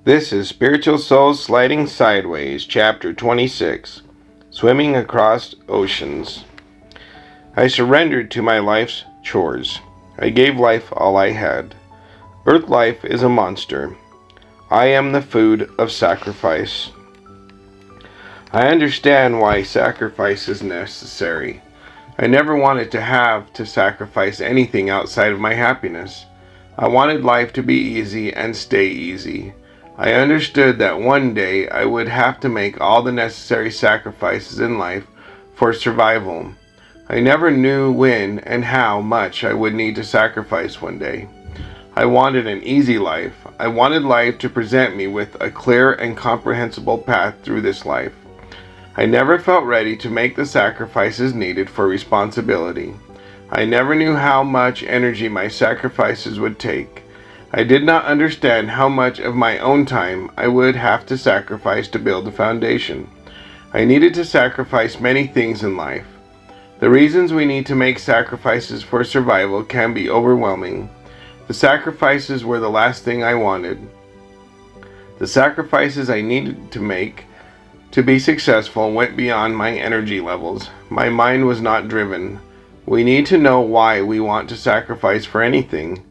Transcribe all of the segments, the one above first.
This is Spiritual Souls Sliding Sideways, Chapter 26, Swimming Across Oceans. I surrendered to my life's chores. I gave life all I had. Earth life is a monster. I am the food of sacrifice. I understand why sacrifice is necessary. I never wanted to have to sacrifice anything outside of my happiness. I wanted life to be easy and stay easy. I understood that one day I would have to make all the necessary sacrifices in life for survival. I never knew when and how much I would need to sacrifice one day. I wanted an easy life. I wanted life to present me with a clear and comprehensible path through this life. I never felt ready to make the sacrifices needed for responsibility. I never knew how much energy my sacrifices would take. I did not understand how much of my own time I would have to sacrifice to build a foundation. I needed to sacrifice many things in life. The reasons we need to make sacrifices for survival can be overwhelming. The sacrifices were the last thing I wanted. The sacrifices I needed to make to be successful went beyond my energy levels. My mind was not driven. We need to know why we want to sacrifice for anything.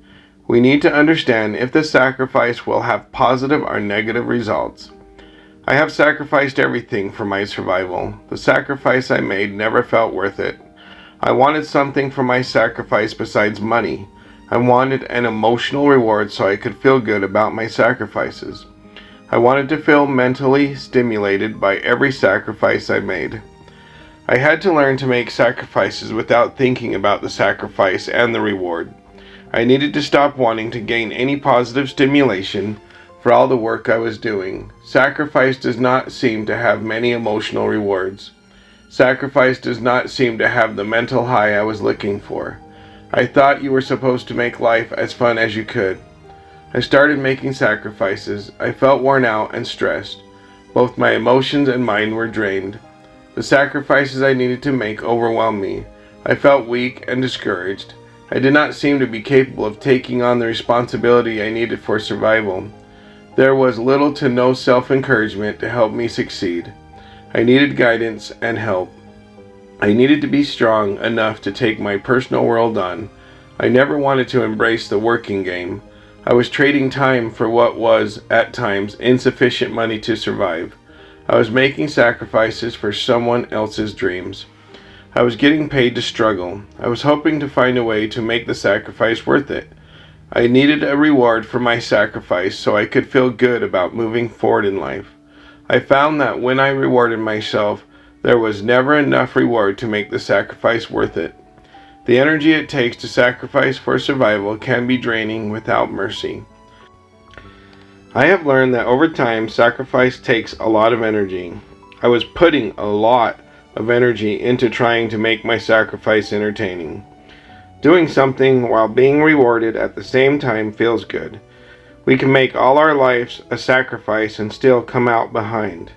We need to understand if the sacrifice will have positive or negative results. I have sacrificed everything for my survival. The sacrifice I made never felt worth it. I wanted something for my sacrifice besides money. I wanted an emotional reward so I could feel good about my sacrifices. I wanted to feel mentally stimulated by every sacrifice I made. I had to learn to make sacrifices without thinking about the sacrifice and the reward. I needed to stop wanting to gain any positive stimulation for all the work I was doing. Sacrifice does not seem to have many emotional rewards. Sacrifice does not seem to have the mental high I was looking for. I thought you were supposed to make life as fun as you could. I started making sacrifices. I felt worn out and stressed. Both my emotions and mind were drained. The sacrifices I needed to make overwhelmed me. I felt weak and discouraged. I did not seem to be capable of taking on the responsibility I needed for survival. There was little to no self-encouragement to help me succeed. I needed guidance and help. I needed to be strong enough to take my personal world on. I never wanted to embrace the working game. I was trading time for what was, at times, insufficient money to survive. I was making sacrifices for someone else's dreams. I was getting paid to struggle. I was hoping to find a way to make the sacrifice worth it. I needed a reward for my sacrifice so I could feel good about moving forward in life. I found that when I rewarded myself, there was never enough reward to make the sacrifice worth it. The energy it takes to sacrifice for survival can be draining without mercy. I have learned that over time, sacrifice takes a lot of energy. I was putting a lot of energy into trying to make my sacrifice entertaining. Doing something while being rewarded at the same time feels good. We can make all our lives a sacrifice and still come out behind.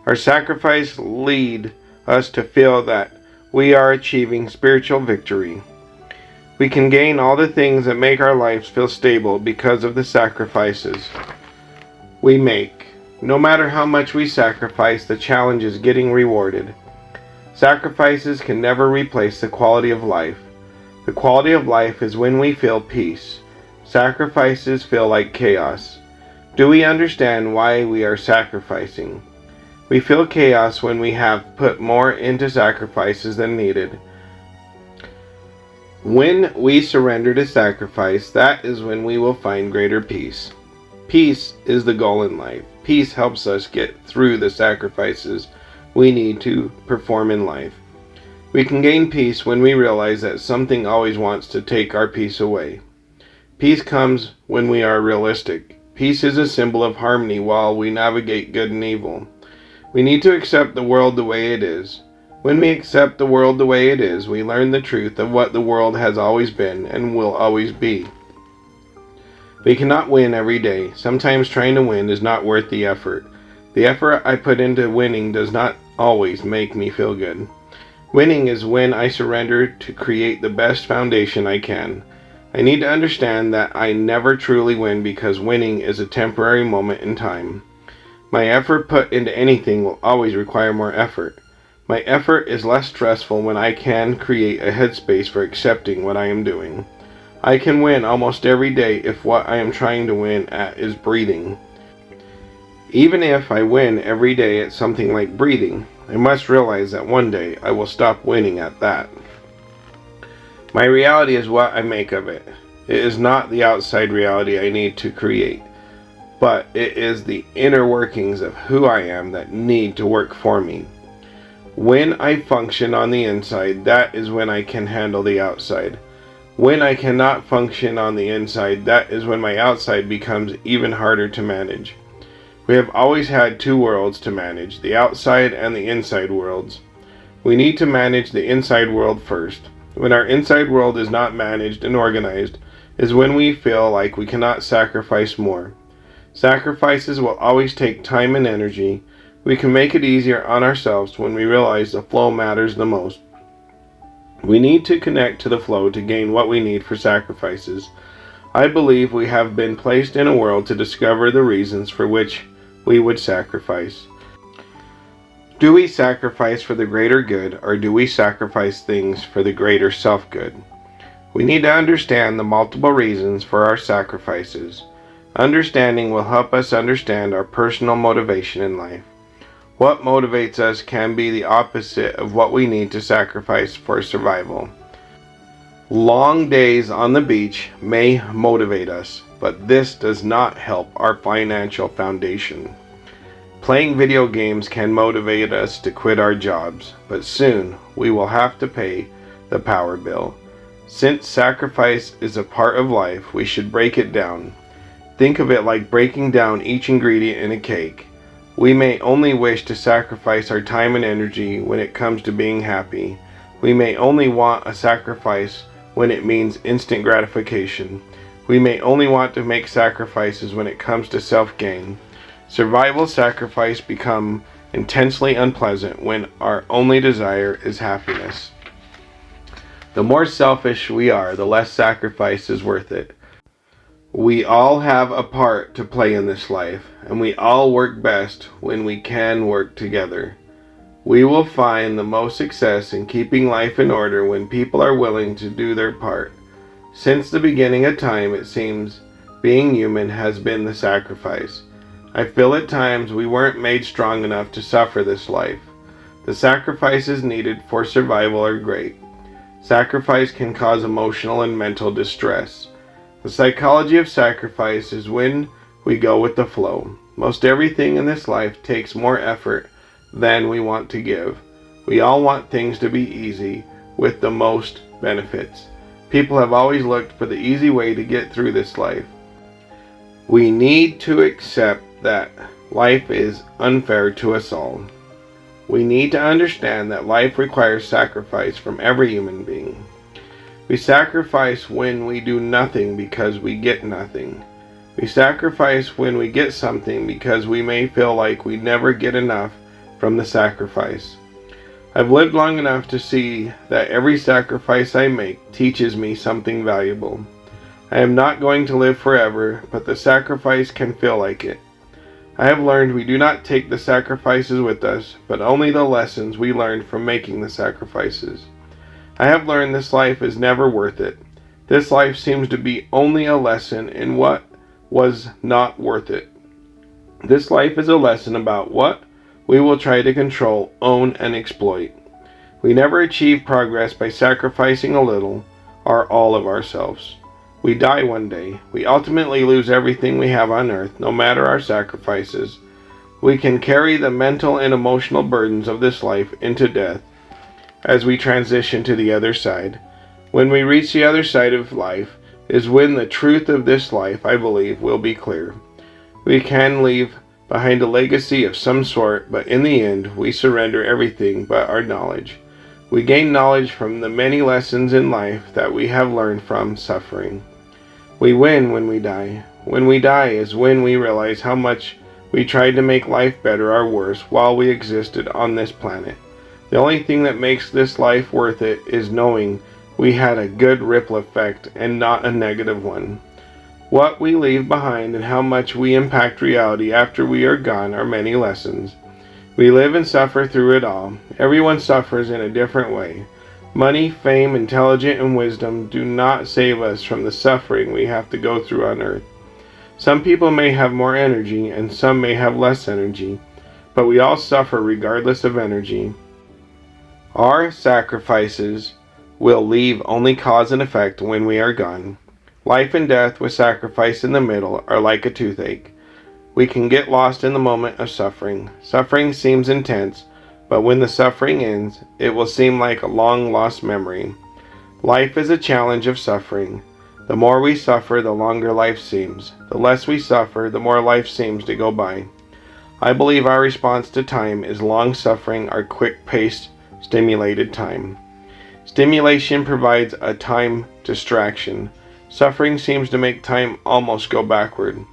Our sacrifice lead us to feel that we are achieving spiritual victory. We can gain all the things that make our lives feel stable because of the sacrifices we make. No matter how much we sacrifice, the challenge is getting rewarded. Sacrifices can never replace the quality of life. The quality of life is when we feel peace. Sacrifices feel like chaos. Do we understand why we are sacrificing? We feel chaos when we have put more into sacrifices than needed. When we surrender to sacrifice, that is when we will find greater peace. Peace is the goal in life. Peace helps us get through the sacrifices we need to perform in life. We can gain peace when we realize that something always wants to take our peace away. Peace comes when we are realistic. Peace is a symbol of harmony while we navigate good and evil. We need to accept the world the way it is. When we accept the world the way it is, we learn the truth of what the world has always been and will always be. We cannot win every day. Sometimes trying to win is not worth the effort. The effort I put into winning does not always make me feel good. Winning is when I surrender to create the best foundation I can. I need to understand that I never truly win because winning is a temporary moment in time. My effort put into anything will always require more effort. My effort is less stressful when I can create a headspace for accepting what I am doing. I can win almost every day if what I am trying to win at is breathing. Even if I win every day at something like breathing, I must realize that one day I will stop winning at that. My reality is what I make of it. It is not the outside reality I need to create, but it is the inner workings of who I am that need to work for me. When I function on the inside, that is when I can handle the outside. When I cannot function on the inside, that is when my outside becomes even harder to manage. We have always had two worlds to manage, the outside and the inside worlds. We need to manage the inside world first. When our inside world is not managed and organized, is when we feel like we cannot sacrifice more. Sacrifices will always take time and energy. We can make it easier on ourselves when we realize the flow matters the most. We need to connect to the flow to gain what we need for sacrifices. I believe we have been placed in a world to discover the reasons for which we would sacrifice. Do we sacrifice for the greater good, or do we sacrifice things for the greater self-good? We need to understand the multiple reasons for our sacrifices. Understanding will help us understand our personal motivation in life. What motivates us can be the opposite of what we need to sacrifice for survival. Long days on the beach may motivate us, but this does not help our financial foundation. Playing video games can motivate us to quit our jobs, but soon we will have to pay the power bill. Since sacrifice is a part of life, we should break it down. Think of it like breaking down each ingredient in a cake. We may only wish to sacrifice our time and energy when it comes to being happy. We may only want a sacrifice when it means instant gratification. We may only want to make sacrifices when it comes to self-gain. Survival sacrifice become intensely unpleasant when our only desire is happiness. The more selfish we are, the less sacrifice is worth it. We all have a part to play in this life, and we all work best when we can work together. We will find the most success in keeping life in order when people are willing to do their part. Since the beginning of time, it seems being human has been the sacrifice. I feel at times we weren't made strong enough to suffer this life. The sacrifices needed for survival are great. Sacrifice can cause emotional and mental distress. The psychology of sacrifice is when we go with the flow. Most everything in this life takes more effort than we want to give. We all want things to be easy with the most benefits. People have always looked for the easy way to get through this life. We need to accept that life is unfair to us all. We need to understand that life requires sacrifice from every human being. We sacrifice when we do nothing because we get nothing. We sacrifice when we get something because we may feel like we never get enough from the sacrifice. I've lived long enough to see that every sacrifice I make teaches me something valuable. I am not going to live forever, but the sacrifice can feel like it. I have learned we do not take the sacrifices with us, but only the lessons we learned from making the sacrifices. I have learned this life is never worth it. This life seems to be only a lesson in what was not worth it. This life is a lesson about what we will try to control, own, and exploit. We never achieve progress by sacrificing a little or all of ourselves. We die one day. We ultimately lose everything we have on earth, no matter our sacrifices. We can carry the mental and emotional burdens of this life into death as we transition to the other side. When we reach the other side of life is when the truth of this life, I believe, will be clear. We can leave behind a legacy of some sort, but in the end, we surrender everything but our knowledge. We gain knowledge from the many lessons in life that we have learned from suffering. We win when we die. When we die is when we realize how much we tried to make life better or worse while we existed on this planet. The only thing that makes this life worth it is knowing we had a good ripple effect and not a negative one. What we leave behind and how much we impact reality after we are gone are many lessons. We live and suffer through it all. Everyone suffers in a different way. Money, fame, intelligence, and wisdom do not save us from the suffering we have to go through on earth. Some people may have more energy and some may have less energy, but we all suffer regardless of energy. Our sacrifices will leave only cause and effect when we are gone. Life and death with sacrifice in the middle are like a toothache. We can get lost in the moment of suffering. Suffering seems intense, but when the suffering ends, it will seem like a long lost memory. Life is a challenge of suffering. The more we suffer, the longer life seems. The less we suffer, the more life seems to go by. I believe our response to time is long suffering or quick-paced, stimulated time. Stimulation provides a time distraction. Suffering seems to make time almost go backward.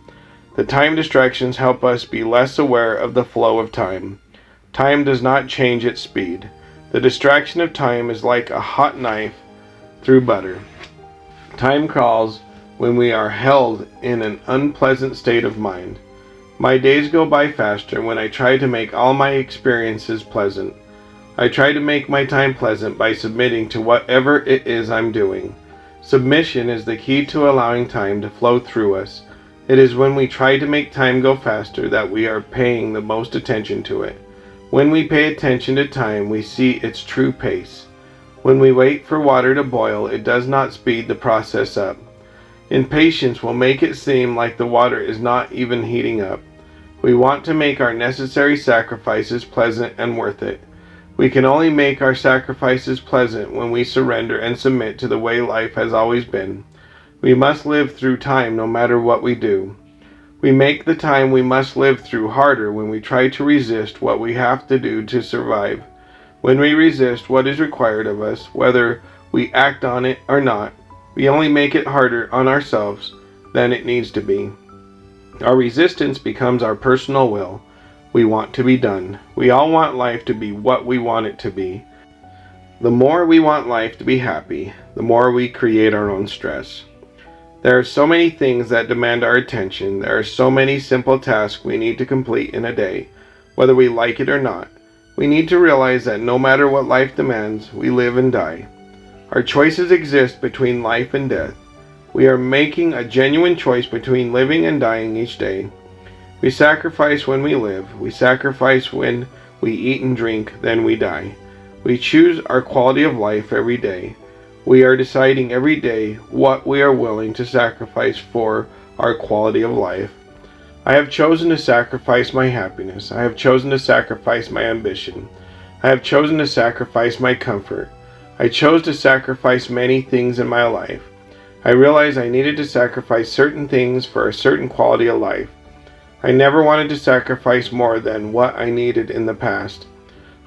The time distractions help us be less aware of the flow of time. Time does not change its speed. The distraction of time is like a hot knife through butter. Time crawls when we are held in an unpleasant state of mind. My days go by faster when I try to make all my experiences pleasant. I try to make my time pleasant by submitting to whatever it is I'm doing. Submission is the key to allowing time to flow through us. It is when we try to make time go faster that we are paying the most attention to it. When we pay attention to time, we see its true pace. When we wait for water to boil, it does not speed the process up. Impatience will make it seem like the water is not even heating up. We want to make our necessary sacrifices pleasant and worth it. We can only make our sacrifices pleasant when we surrender and submit to the way life has always been. We must live through time no matter what we do. We make the time we must live through harder when we try to resist what we have to do to survive. When we resist what is required of us, whether we act on it or not, we only make it harder on ourselves than it needs to be. Our resistance becomes our personal will. We want to be done. We all want life to be what we want it to be. The more we want life to be happy, the more we create our own stress. There are so many things that demand our attention. There are so many simple tasks we need to complete in a day, whether we like it or not. We need to realize that no matter what life demands, we live and die. Our choices exist between life and death. We are making a genuine choice between living and dying each day. We sacrifice when we live. We sacrifice when we eat and drink, then we die. We choose our quality of life every day. We are deciding every day what we are willing to sacrifice for our quality of life. I have chosen to sacrifice my happiness. I have chosen to sacrifice my ambition. I have chosen to sacrifice my comfort. I chose to sacrifice many things in my life. I realized I needed to sacrifice certain things for a certain quality of life. I never wanted to sacrifice more than what I needed in the past.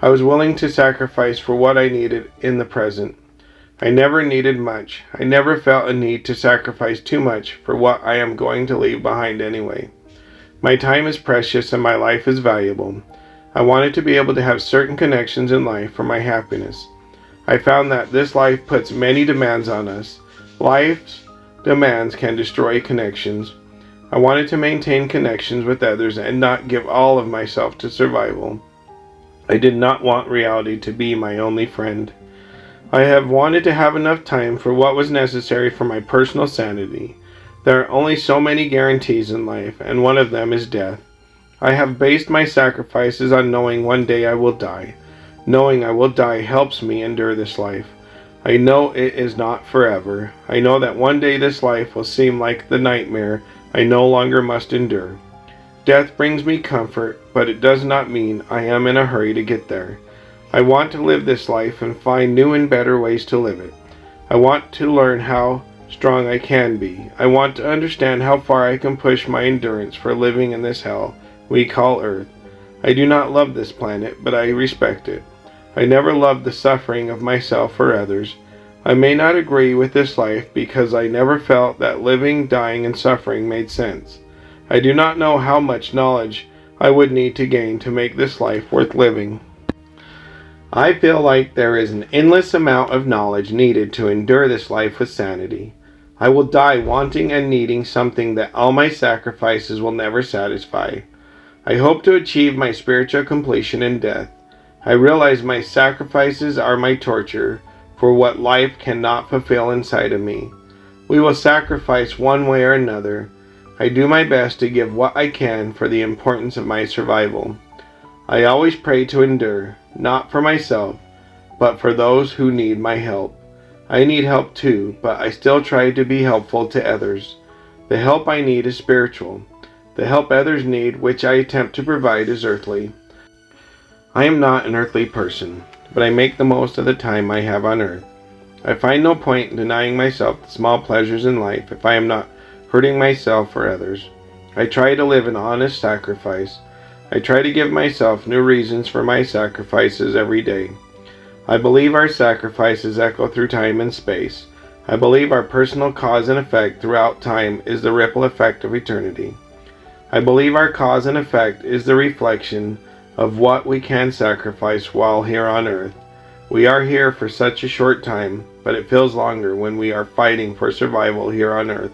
I was willing to sacrifice for what I needed in the present. I never needed much. I never felt a need to sacrifice too much for what I am going to leave behind anyway. My time is precious and my life is valuable. I wanted to be able to have certain connections in life for my happiness. I found that this life puts many demands on us. Life's demands can destroy connections. I wanted to maintain connections with others and not give all of myself to survival. I did not want reality to be my only friend. I have wanted to have enough time for what was necessary for my personal sanity. There are only so many guarantees in life, and one of them is death. I have based my sacrifices on knowing one day I will die. Knowing I will die helps me endure this life. I know it is not forever. I know that one day this life will seem like the nightmare I no longer must endure. Death brings me comfort, but it does not mean I am in a hurry to get there. I want to live this life and find new and better ways to live it. I want to learn how strong I can be. I want to understand how far I can push my endurance for living in this hell we call Earth. I do not love this planet, but I respect it. I never loved the suffering of myself or others. I may not agree with this life because I never felt that living, dying, and suffering made sense. I do not know how much knowledge I would need to gain to make this life worth living. I feel like there is an endless amount of knowledge needed to endure this life with sanity. I will die wanting and needing something that all my sacrifices will never satisfy. I hope to achieve my spiritual completion in death. I realize my sacrifices are my torture for what life cannot fulfill inside of me. We will sacrifice one way or another. I do my best to give what I can for the importance of my survival. I always pray to endure, not for myself, but for those who need my help. I need help too, but I still try to be helpful to others. The help I need is spiritual. The help others need, which I attempt to provide, is earthly. I am not an earthly person, but I make the most of the time I have on earth. I find no point in denying myself the small pleasures in life if I am not hurting myself or others. I try to live an honest sacrifice. I try to give myself new reasons for my sacrifices every day. I believe our sacrifices echo through time and space. I believe our personal cause and effect throughout time is the ripple effect of eternity. I believe our cause and effect is the reflection of what we can sacrifice while here on earth. We are here for such a short time, but it feels longer when we are fighting for survival here on earth.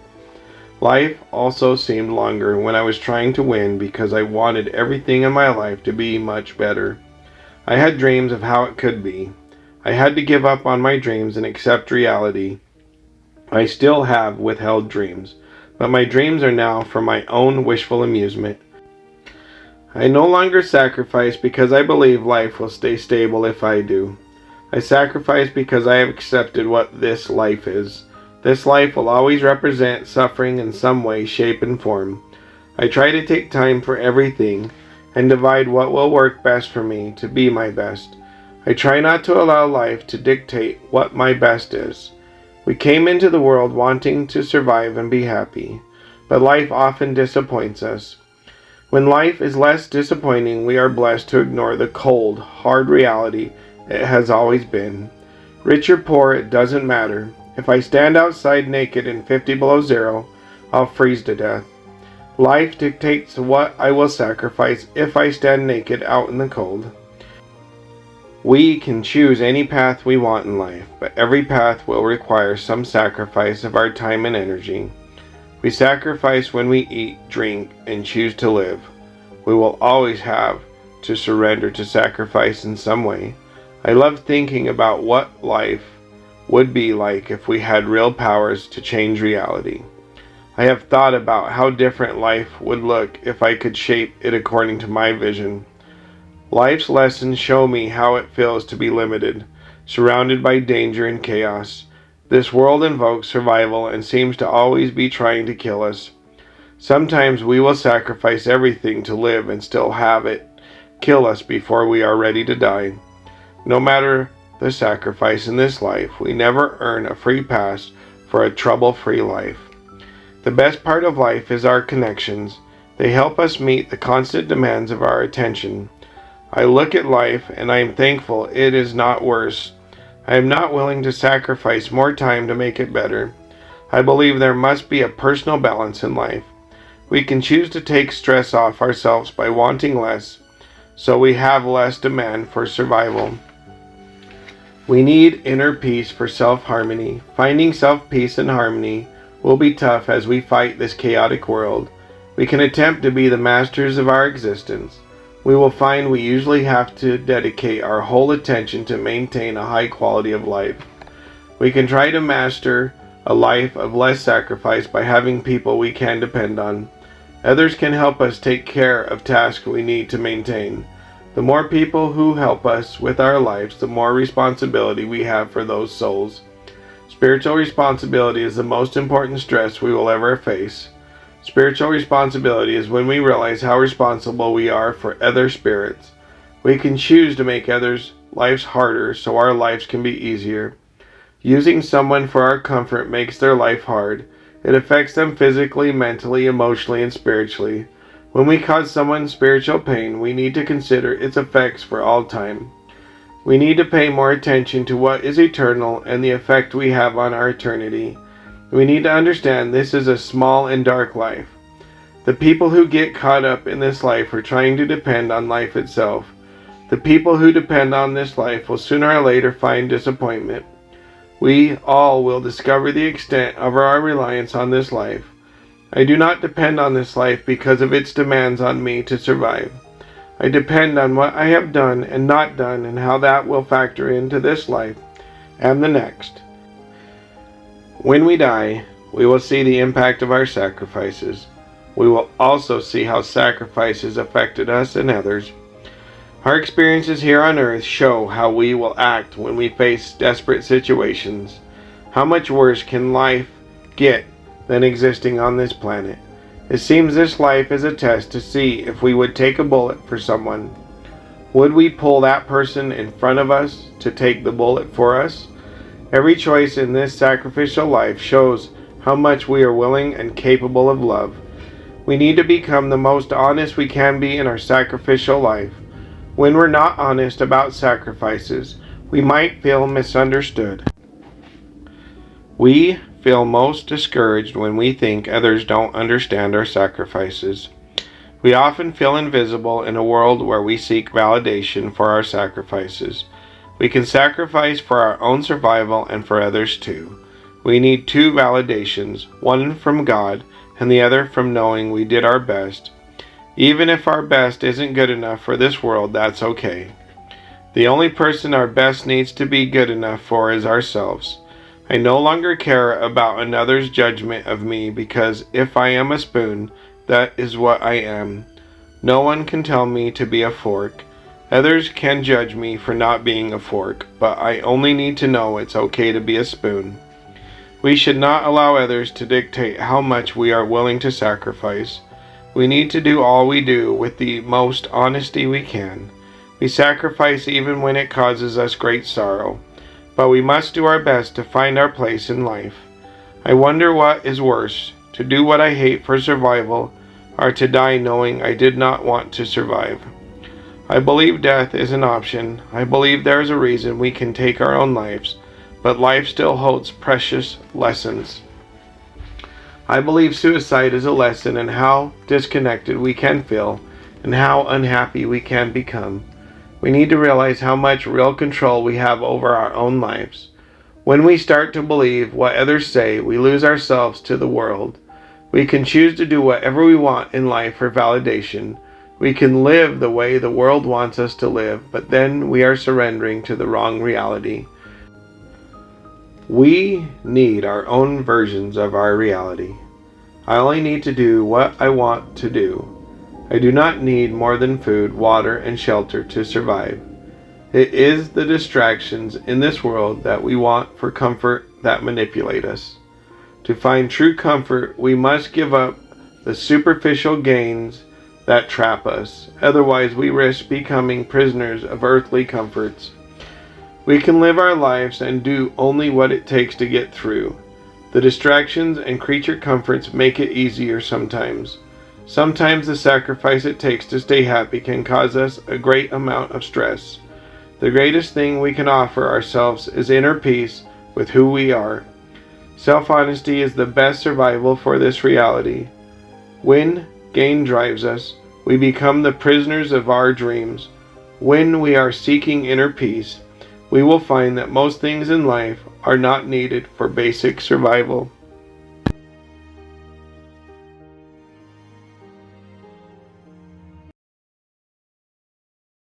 Life also seemed longer when I was trying to win because I wanted everything in my life to be much better. I had dreams of how it could be. I had to give up on my dreams and accept reality. I still have withheld dreams, but my dreams are now for my own wishful amusement. I no longer sacrifice because I believe life will stay stable if I do. I sacrifice because I have accepted what this life is. This life will always represent suffering in some way, shape, and form. I try to take time for everything and divide what will work best for me to be my best. I try not to allow life to dictate what my best is. We came into the world wanting to survive and be happy, but life often disappoints us. When life is less disappointing, we are blessed to ignore the cold, hard reality it has always been. Rich or poor, it doesn't matter. If I stand outside naked and 50 below zero, I'll freeze to death. Life dictates what I will sacrifice if I stand naked out in the cold. We can choose any path we want in life, but every path will require some sacrifice of our time and energy. We sacrifice when we eat, drink, and choose to live. We will always have to surrender to sacrifice in some way. I love thinking about what life would be like if we had real powers to change reality. I have thought about how different life would look if I could shape it according to my vision. Life's lessons show me how it feels to be limited, surrounded by danger and chaos. This world invokes survival and seems to always be trying to kill us. Sometimes we will sacrifice everything to live and still have it kill us before we are ready to die. No matter the sacrifice in this life, we never earn a free pass for a trouble-free life. The best part of life is our connections. They help us meet the constant demands of our attention. I look at life and I am thankful it is not worse. I am not willing to sacrifice more time to make it better. I believe there must be a personal balance in life. We can choose to take stress off ourselves by wanting less, so we have less demand for survival. We need inner peace for self-harmony. Finding self-peace and harmony will be tough as we fight this chaotic world. We can attempt to be the masters of our existence. We will find we usually have to dedicate our whole attention to maintain a high quality of life. We can try to master a life of less sacrifice by having people we can depend on. Others can help us take care of tasks we need to maintain. The more people who help us with our lives, the more responsibility we have for those souls. Spiritual responsibility is the most important stress we will ever face. Spiritual responsibility is when we realize how responsible we are for other spirits. We can choose to make others' lives harder so our lives can be easier. Using someone for our comfort makes their life hard. It affects them physically, mentally, emotionally, and spiritually. When we cause someone spiritual pain, we need to consider its effects for all time. We need to pay more attention to what is eternal and the effect we have on our eternity. We need to understand this is a small and dark life. The people who get caught up in this life are trying to depend on life itself. The people who depend on this life will sooner or later find disappointment. We all will discover the extent of our reliance on this life. I do not depend on this life because of its demands on me to survive. I depend on what I have done and not done and how that will factor into this life and the next. When we die, we will see the impact of our sacrifices. We will also see how sacrifices affected us and others. Our experiences here on earth show how we will act when we face desperate situations. How much worse can life get than existing on this planet? It seems this life is a test to see if we would take a bullet for someone. Would we pull that person in front of us to take the bullet for us? Every choice in this sacrificial life shows how much we are willing and capable of love. We need to become the most honest we can be in our sacrificial life. When we're not honest about sacrifices, we might feel misunderstood. We feel most discouraged when we think others don't understand our sacrifices. We often feel invisible in a world where we seek validation for our sacrifices. We can sacrifice for our own survival and for others too. We need two validations, one from God and the other from knowing we did our best. Even if our best isn't good enough for this world, that's okay. The only person our best needs to be good enough for is ourselves. I no longer care about another's judgment of me because if I am a spoon, that is what I am. No one can tell me to be a fork. Others can judge me for not being a fork, but I only need to know it's okay to be a spoon. We should not allow others to dictate how much we are willing to sacrifice. We need to do all we do with the most honesty we can. We sacrifice even when it causes us great sorrow, but we must do our best to find our place in life. I wonder what is worse, to do what I hate for survival, or to die knowing I did not want to survive. I believe death is an option. I believe there is a reason we can take our own lives, but life still holds precious lessons. I believe suicide is a lesson in how disconnected we can feel and how unhappy we can become. We need to realize how much real control we have over our own lives. When we start to believe what others say, we lose ourselves to the world. We can choose to do whatever we want in life for validation. We can live the way the world wants us to live, but then we are surrendering to the wrong reality. We need our own versions of our reality. I only need to do what I want to do. I do not need more than food, water, and shelter to survive. It is the distractions in this world that we want for comfort that manipulate us. To find true comfort, we must give up the superficial gains that trap us. Otherwise, we risk becoming prisoners of earthly comforts. We can live our lives and do only what it takes to get through. The distractions and creature comforts make it easier sometimes. Sometimes the sacrifice it takes to stay happy can cause us a great amount of stress. The greatest thing we can offer ourselves is inner peace with who we are. Self-honesty is the best survival for this reality. When gain drives us, we become the prisoners of our dreams. When we are seeking inner peace, we will find that most things in life are not needed for basic survival.